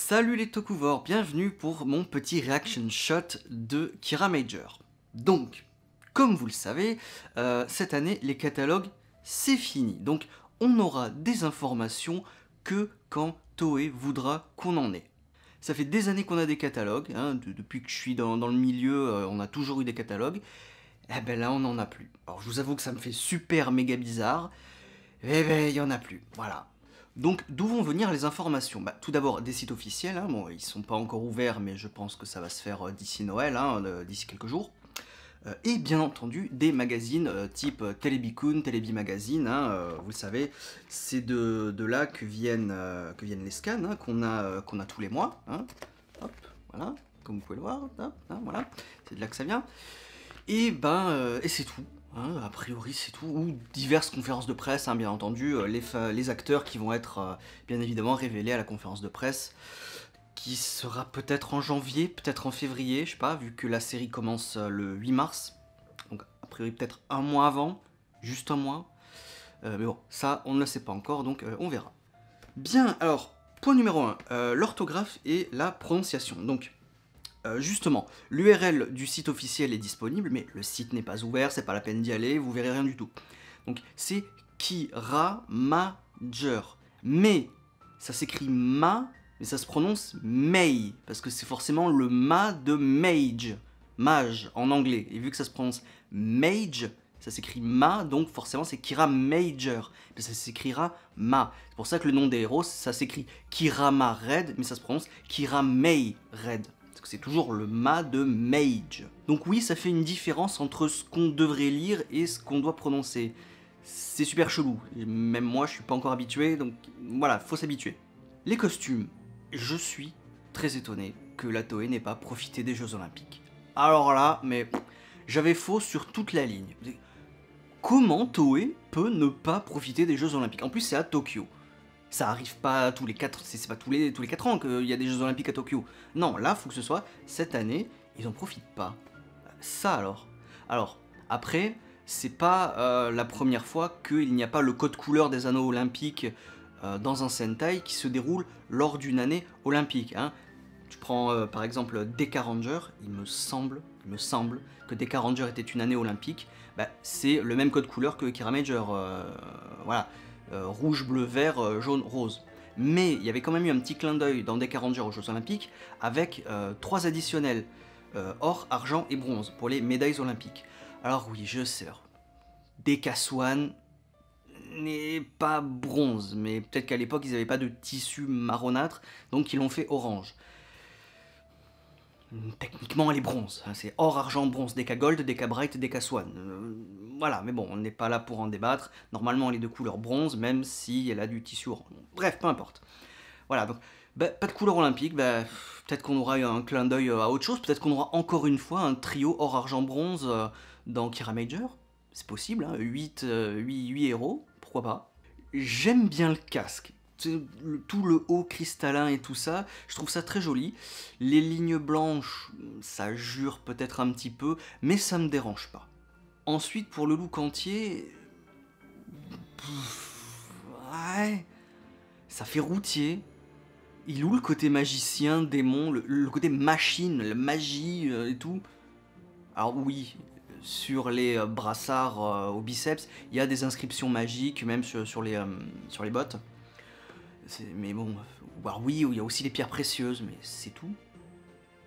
Salut les Tokuvors, bienvenue pour mon petit reaction shot de Kira Major. Donc, comme vous le savez, cette année, les catalogues, c'est fini. Donc, on n'aura des informations que quand Toei voudra qu'on en ait. Ça fait des années qu'on a des catalogues, hein, depuis que je suis dans le milieu, on a toujours eu des catalogues. Eh ben là, on n'en a plus. Alors, je vous avoue que ça me fait super méga bizarre. Eh ben, il n'y en a plus, voilà. Donc, d'où vont venir les informations? Tout d'abord, des sites officiels, hein. Bon, ils sont pas encore ouverts, mais je pense que ça va se faire d'ici Noël, hein, d'ici quelques jours. Et bien entendu, des magazines type Télébi-kun, Télébi Magazine, hein, vous le savez, c'est de là que viennent les scans, hein, qu'on a tous les mois, hein. Hop, voilà, comme vous pouvez le voir, hop, hein, voilà, c'est de là que ça vient. Et et c'est tout. Hein, a priori c'est tout, ou diverses conférences de presse, hein, bien entendu, les acteurs qui vont être bien évidemment révélés à la conférence de presse, qui sera peut-être en janvier, peut-être en février, je sais pas, vu que la série commence le 8 mars, donc a priori peut-être un mois avant, juste un mois, mais bon, ça on ne le sait pas encore, donc on verra. Bien, alors, point numéro 1, l'orthographe et la prononciation, donc... justement, l'URL du site officiel est disponible, mais le site n'est pas ouvert, c'est pas la peine d'y aller, vous verrez rien du tout. Donc c'est Kira Major. Mais ça s'écrit ma, mais ça se prononce Mei, parce que c'est forcément le ma de mage, mage en anglais. Et vu que ça se prononce mage, ça s'écrit ma, donc forcément c'est Kira Major. Mais ça s'écrira ma. C'est pour ça que le nom des héros, ça s'écrit Kirama Red, mais ça se prononce Kiramei Red. Parce que c'est toujours le ma de mage. Donc oui, ça fait une différence entre ce qu'on devrait lire et ce qu'on doit prononcer. C'est super chelou. Même moi, je suis pas encore habitué, donc voilà, faut s'habituer. Les costumes. Je suis très étonné que la Toei n'ait pas profité des Jeux Olympiques. Alors là, mais j'avais faux sur toute la ligne. Comment Toei peut ne pas profiter des Jeux Olympiques? En plus, c'est à Tokyo. Ça arrive pas tous les 4, c'est pas tous les 4 ans qu'il y a des Jeux Olympiques à Tokyo. Non, là, faut que ce soit cette année, ils en profitent pas. Ça alors. Alors, après, c'est pas la première fois qu'il n'y a pas le code couleur des anneaux olympiques dans un Sentai qui se déroule lors d'une année olympique. Hein. Tu prends par exemple Deka Ranger, il me semble que Deka Ranger était une année olympique. C'est le même code couleur que Kira Major. Voilà. Rouge, bleu, vert, jaune, rose. Mais il y avait quand même eu un petit clin d'œil dans Deka Ranger aux Jeux Olympiques avec 3 additionnels, or, argent et bronze, pour les médailles olympiques. Alors oui, je sais, Deka Swan n'est pas bronze, mais peut-être qu'à l'époque ils n'avaient pas de tissu marronâtre, donc ils l'ont fait orange. Techniquement elle est bronze, hein, c'est or, argent, bronze, Deka Gold, Deka Bright, Deka Swan. Voilà, mais bon, on n'est pas là pour en débattre. Normalement elle est de couleur bronze, même si elle a du tissu orange. Bref, peu importe. Voilà, donc pas de couleur olympique, peut-être qu'on aura eu un clin d'œil à autre chose, peut-être qu'on aura encore une fois un trio or, argent, bronze dans Kira Major. C'est possible, hein, 8 héros, pourquoi pas. J'aime bien le casque. Tout le haut cristallin et tout ça, je trouve ça très joli. Les lignes blanches, ça jure peut-être un petit peu, mais ça me dérange pas. Ensuite, pour le look entier... ouais... ça fait routier. Il est où le côté magicien, démon, le côté machine, la magie et tout? Alors oui, sur les brassards au biceps, il y a des inscriptions magiques, même sur les bottes. Mais bon, alors oui, il y a aussi les pierres précieuses, mais c'est tout.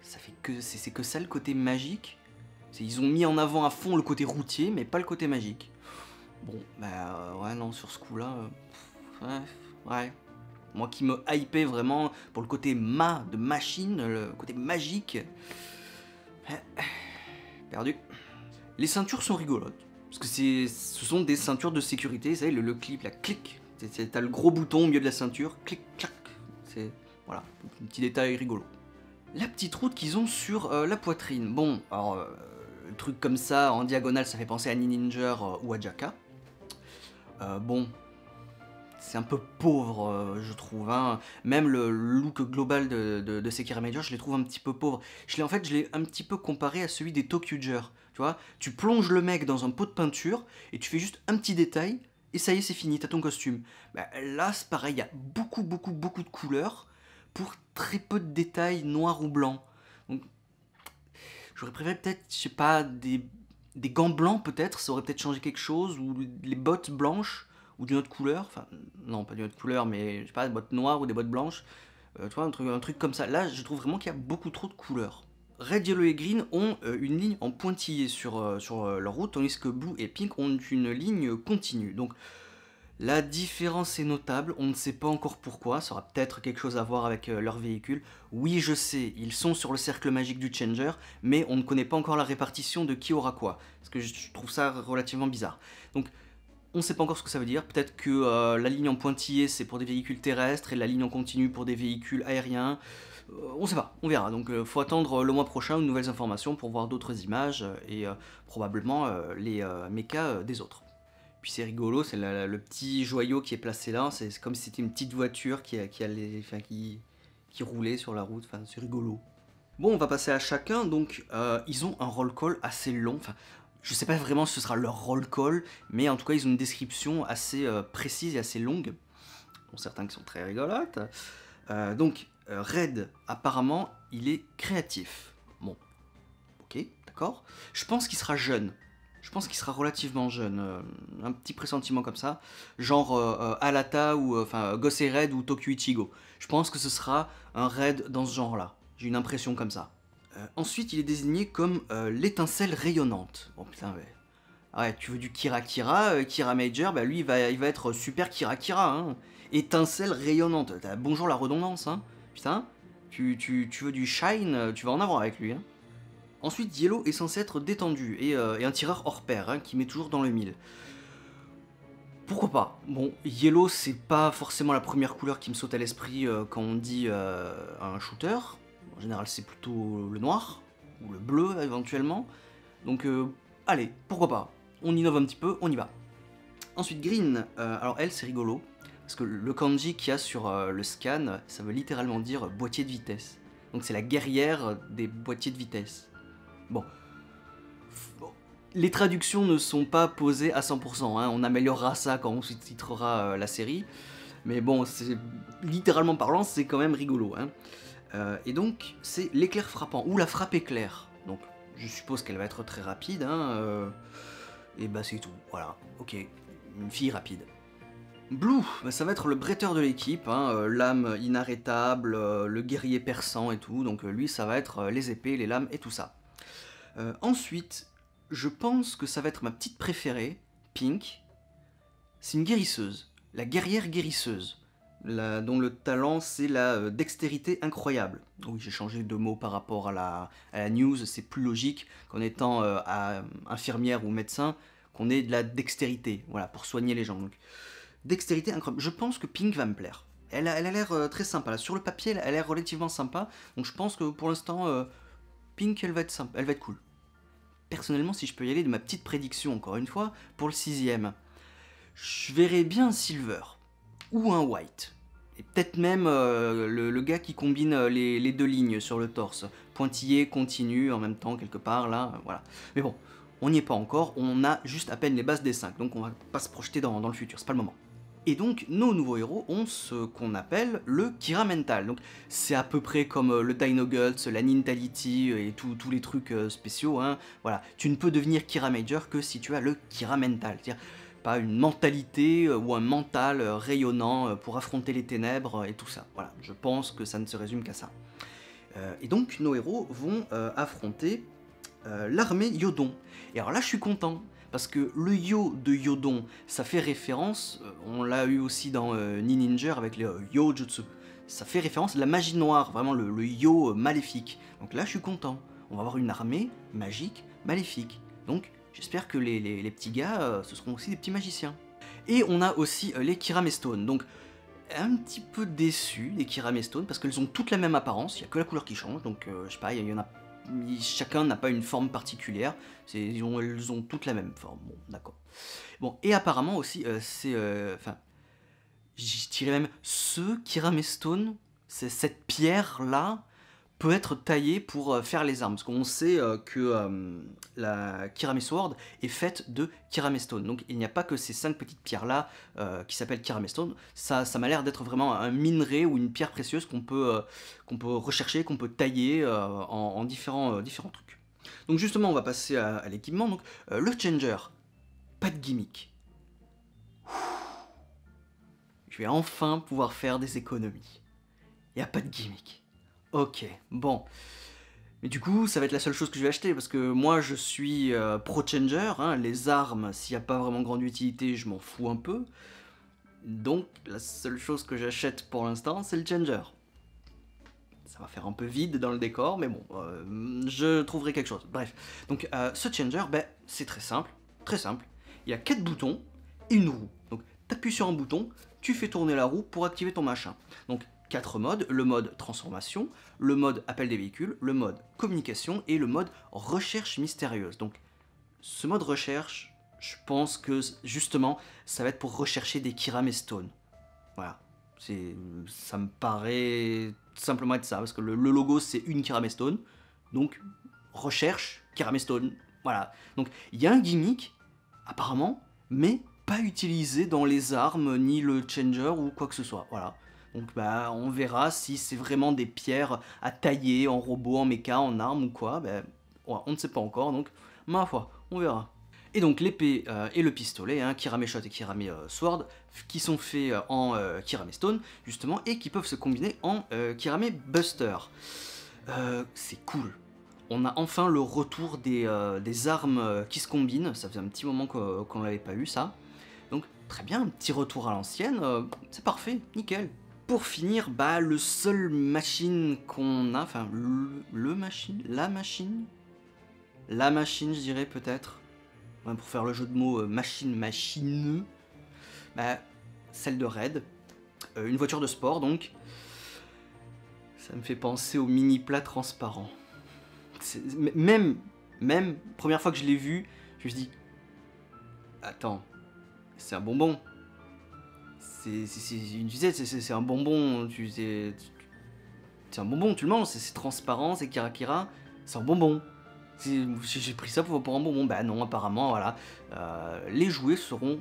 Ça fait que c'est que ça le côté magique. Ils ont mis en avant à fond le côté routier, mais pas le côté magique. Bon, ouais, non, sur ce coup-là, ouais. Moi qui me hypais vraiment pour le côté de machine, le côté magique, perdu. Les ceintures sont rigolotes, parce que ce sont des ceintures de sécurité, vous savez, le clip, la clic. T'as le gros bouton au milieu de la ceinture, clic, clac. C'est, voilà, un petit détail rigolo. La petite route qu'ils ont sur la poitrine. Bon, alors, le truc comme ça, en diagonale, ça fait penser à Ninja ou à Jaka. Bon, c'est un peu pauvre, je trouve. Hein. Même le look global de Kira Major, je les trouve un petit peu pauvre. Je l'ai un petit peu comparé à celui des Tokyuger. Tu vois, tu plonges le mec dans un pot de peinture et tu fais juste un petit détail. Et ça y est, c'est fini, t'as ton costume. Là, c'est pareil, il y a beaucoup de couleurs pour très peu de détails noir ou blanc. Donc, j'aurais préféré peut-être, je sais pas, des gants blancs peut-être, ça aurait peut-être changé quelque chose, ou les bottes blanches, ou d'une autre couleur, enfin, non, pas d'une autre couleur, mais je sais pas, des bottes noires ou des bottes blanches, tu vois, un truc comme ça. Là, je trouve vraiment qu'il y a beaucoup trop de couleurs. Red, Yellow et Green ont une ligne en pointillé sur leur route, tandis que Blue et Pink ont une ligne continue. Donc la différence est notable, on ne sait pas encore pourquoi, ça aura peut-être quelque chose à voir avec leur véhicule. Oui, je sais, ils sont sur le cercle magique du Changer, mais on ne connaît pas encore la répartition de qui aura quoi, parce que je trouve ça relativement bizarre. Donc on ne sait pas encore ce que ça veut dire, peut-être que la ligne en pointillé c'est pour des véhicules terrestres et la ligne en continu pour des véhicules aériens. On sait pas, on verra. Donc faut attendre le mois prochain de nouvelles informations pour voir d'autres images et probablement les mechas des autres. Puis c'est rigolo, c'est le petit joyau qui est placé là, c'est comme si c'était une petite voiture qui roulait sur la route, enfin c'est rigolo. Bon, on va passer à chacun, donc ils ont un roll call assez long, enfin je sais pas vraiment si ce sera leur roll call, mais en tout cas ils ont une description assez précise et assez longue, bon, certains qui sont très rigolotes. Donc Red, apparemment, il est créatif. Bon, ok, d'accord. Je pense qu'il sera jeune. Je pense qu'il sera relativement jeune. Un petit pressentiment comme ça. Genre Alata ou enfin Gosei Red ou Tokyo Ichigo. Je pense que ce sera un Red dans ce genre-là. J'ai une impression comme ça. Ensuite, il est désigné comme l'étincelle rayonnante. Oh putain, ouais. Ah ouais, tu veux du Kira Kira, Kira Major, bah lui il va être super Kira Kira, hein. Étincelle rayonnante. Bonjour la redondance, hein. Putain, tu veux du shine, tu vas en avoir avec lui, hein. Ensuite, Yellow est censé être détendu et un tireur hors pair, hein, qui met toujours dans le mille. Pourquoi pas? Bon, Yellow c'est pas forcément la première couleur qui me saute à l'esprit quand on dit un shooter. En général c'est plutôt le noir, ou le bleu éventuellement. Donc allez, pourquoi pas? On innove un petit peu, on y va. Ensuite Green, alors elle c'est rigolo, parce que le kanji qu'il y a sur le scan, ça veut littéralement dire boîtier de vitesse. Donc c'est la guerrière des boîtiers de vitesse. Bon. Les traductions ne sont pas posées à 100%, hein. On améliorera ça quand on sous-titrera la série. Mais bon, littéralement parlant, c'est quand même rigolo, hein. Et donc, c'est l'éclair frappant, ou la frappe éclair. Donc, je suppose qu'elle va être très rapide, hein. Et bah c'est tout, voilà, ok, une fille rapide. Blue, bah, ça va être le bretteur de l'équipe, hein, l'âme inarrêtable, le guerrier perçant et tout, donc lui ça va être les épées, les lames et tout ça. Ensuite, je pense que ça va être ma petite préférée, Pink. C'est une guérisseuse, la guerrière guérisseuse, dont le talent c'est la dextérité incroyable. Oui, j'ai changé de mot par rapport à la news, c'est plus logique qu'en étant infirmière ou médecin, qu'on ait de la dextérité, voilà, pour soigner les gens. Donc, dextérité incroyable. Je pense que Pink va me plaire. Elle a l'air très sympa. Là. Sur le papier, elle a l'air relativement sympa. Donc je pense que pour l'instant, Pink, elle va être sympa, elle va être cool. Personnellement, si je peux y aller de ma petite prédiction, encore une fois, pour le 6ème, je verrais bien un Silver ou un White. Et peut-être même le gars qui combine les deux lignes sur le torse. Pointillé, continu, en même temps, quelque part, là, voilà. Mais bon, on n'y est pas encore, on a juste à peine les bases des 5, donc on va pas se projeter dans le futur, c'est pas le moment. Et donc, nos nouveaux héros ont ce qu'on appelle le Kira Mental. Donc, c'est à peu près comme le Dino Guts, la Nintality et tous les trucs spéciaux, hein. Voilà, tu ne peux devenir Kira Major que si tu as le Kira Mental. C'est-à-dire, pas une mentalité ou un mental rayonnant pour affronter les ténèbres et tout ça. Voilà, je pense que ça ne se résume qu'à ça. Et donc, nos héros vont affronter l'armée Yodon. Et alors là, je suis content. Parce que le yo de Yodon, ça fait référence, on l'a eu aussi dans Ninja avec les Yojutsu, ça fait référence à la magie noire, vraiment le yo maléfique. Donc là je suis content, on va avoir une armée magique maléfique. Donc j'espère que les petits gars, ce seront aussi des petits magiciens. Et on a aussi les Kiramestone, donc un petit peu déçu des Kiramestone, parce qu'elles ont toutes la même apparence, il n'y a que la couleur qui change, donc je sais pas, il y en a chacun n'a pas une forme particulière, elles ont toutes la même forme, bon d'accord. Bon, et apparemment aussi, enfin, je dirais même, ce Kiramestone, cette pierre-là, peut être taillé pour faire les armes. Parce qu'on sait que la Kirame Sword est faite de Kirame Stone. Donc il n'y a pas que ces 5 petites pierres-là qui s'appellent Kirame Stone. Ça m'a l'air d'être vraiment un minerai ou une pierre précieuse qu'on peut rechercher, qu'on peut tailler en différents trucs. Donc justement, on va passer à l'équipement. Donc le Changer, pas de gimmick. Je vais enfin pouvoir faire des économies. Il n'y a pas de gimmick. Ok, bon. Mais du coup, ça va être la seule chose que je vais acheter, parce que moi, je suis pro Changer. Hein, les armes, s'il n'y a pas vraiment grande utilité, je m'en fous un peu. Donc, la seule chose que j'achète pour l'instant, c'est le Changer. Ça va faire un peu vide dans le décor, mais bon, je trouverai quelque chose. Bref, donc ce Changer, ben, c'est très simple, très simple. Il y a 4 boutons et une roue. Donc, tu appuies sur un bouton, tu fais tourner la roue pour activer ton machin. Donc, 4 modes, le mode transformation, le mode appel des véhicules, le mode communication et le mode recherche mystérieuse. Donc, ce mode recherche, je pense que justement, ça va être pour rechercher des Kirame Stone. Voilà. Ça me paraît simplement être ça, parce que le logo c'est une Kirame Stone, donc recherche Kirame Stone, voilà. Donc il y a un gimmick, apparemment, mais pas utilisé dans les armes, ni le Changer ou quoi que ce soit, voilà. Donc bah on verra si c'est vraiment des pierres à tailler en robot, en méca, en arme ou quoi, bah, ouais, on ne sait pas encore, donc ma foi, on verra. Et donc l'épée et le pistolet, hein, Kirame Shot et Kirame Sword, qui sont faits en Kirame Stone, justement, et qui peuvent se combiner en Kirame Buster. C'est cool. On a enfin le retour des armes qui se combinent, ça faisait un petit moment qu'on n'avait pas eu ça. Donc très bien, un petit retour à l'ancienne, c'est parfait, nickel. Pour finir, bah le seul machine qu'on a, enfin la machine, je dirais peut-être, pour faire le jeu de mots machine, bah, celle de Red, une voiture de sport donc. Ça me fait penser au mini plat transparent. Même, première fois que je l'ai vu, je me suis dit, attends, c'est un bonbon. C'est un bonbon, c'est un bonbon, tu le manges, c'est transparent, c'est Kirakira, c'est un bonbon. J'ai pris ça pour un bonbon. Bah non, apparemment, voilà. Les jouets seront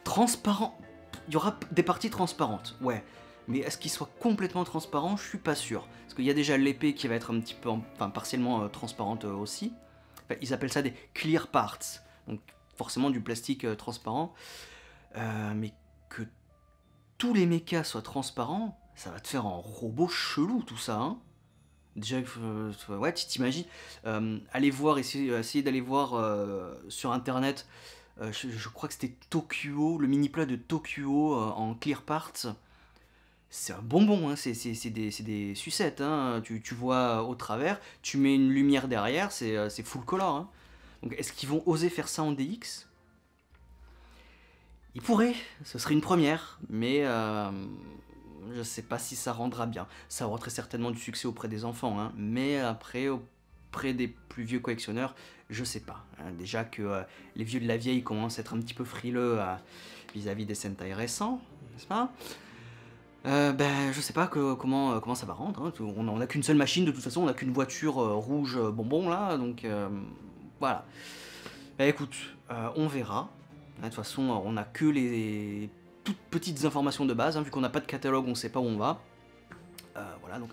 transparents. Il y aura des parties transparentes, ouais. Mais est-ce qu'ils soient complètement transparents? Je suis pas sûr. Parce qu'il y a déjà l'épée qui va être un petit peu, enfin partiellement transparente aussi. Enfin, ils appellent ça des clear parts. Donc forcément du plastique transparent. Mais que tous les mechas soient transparents, ça va te faire un robot chelou tout ça, hein. Déjà, ouais, tu t'imagines, aller voir, essayer d'aller voir sur internet, je crois que c'était Tokyo, le mini plat de Tokyo en clear parts. C'est un bonbon, hein, c'est des sucettes, hein. Tu vois au travers, tu mets une lumière derrière, c'est full color. Hein. Donc est-ce qu'ils vont oser faire ça en DX? Ils pourraient, ce serait une première, mais je sais pas si ça rendra bien. Ça aura très certainement du succès auprès des enfants, hein, mais après, auprès des plus vieux collectionneurs, je sais pas. Hein. Déjà que les vieux de la vieille commencent à être un petit peu frileux vis-à-vis des Sentai récents, n'est-ce pas? Ben, je sais pas comment ça va rendre. Hein. On a qu'une seule machine, de toute façon, on a qu'une voiture rouge bonbon là, donc voilà. Bah écoute, on verra. De toute façon, on a que les toutes petites informations de base, hein, vu qu'on n'a pas de catalogue, on sait pas où on va. Voilà, donc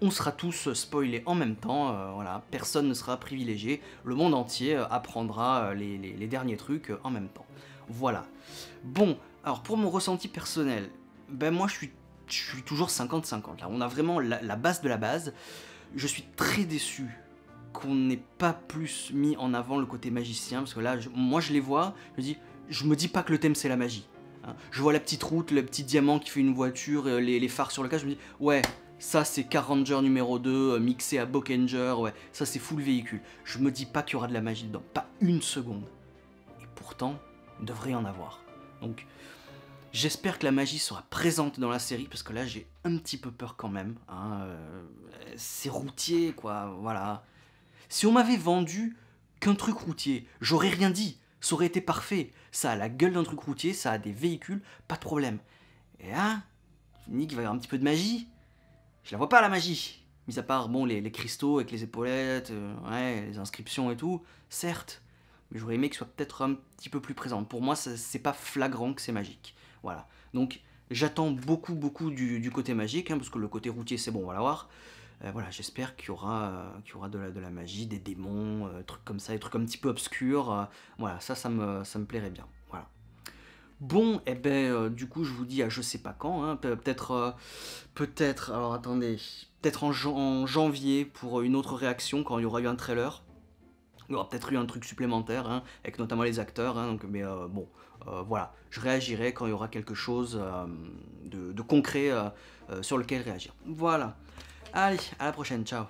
on sera tous spoilés en même temps, voilà, personne ne sera privilégié, le monde entier apprendra les derniers trucs en même temps. Voilà. Bon, alors pour mon ressenti personnel, ben moi je suis toujours 50-50, là, on a vraiment la base de la base. Je suis très déçu qu'on n'ait pas plus mis en avant le côté magicien, parce que là, moi je les vois, je me dis pas que le thème c'est la magie. Hein. Je vois la petite route, le petit diamant qui fait une voiture, les phares sur le cas, je me dis, ouais, ça c'est Car Ranger numéro 2, mixé à Bokenger, ouais, ça c'est full véhicule. Je me dis pas qu'il y aura de la magie dedans, pas une seconde. Et pourtant, il devrait y en avoir. Donc, j'espère que la magie sera présente dans la série, parce que là j'ai un petit peu peur quand même. Hein, c'est routier, quoi, voilà. Si on m'avait vendu qu'un truc routier, j'aurais rien dit. Ça aurait été parfait. Ça a la gueule d'un truc routier, ça a des véhicules, pas de problème. Et là, tu me dis qu'il va y avoir un petit peu de magie. Je la vois pas la magie. mis à part, bon, les cristaux avec les épaulettes, ouais, les inscriptions et tout, certes, mais j'aurais aimé que ce soit peut-être un petit peu plus présent. Pour moi, c'est pas flagrant que c'est magique. Voilà. Donc, j'attends beaucoup du côté magique, hein, parce que le côté routier, c'est bon, on va l'avoir. Voilà, j'espère qu'il y aura de la magie, des démons, trucs comme ça, des trucs un petit peu obscurs. Voilà, ça me plairait bien. Voilà. Bon, et ben, du coup, je vous dis à je sais pas quand, hein, peut-être, alors attendez, peut-être en janvier pour une autre réaction quand il y aura eu un trailer. Il y aura peut-être eu un truc supplémentaire, hein, avec notamment les acteurs, hein, donc, mais bon, voilà, je réagirai quand il y aura quelque chose de concret sur lequel réagir. Voilà. Allez, à la prochaine, ciao.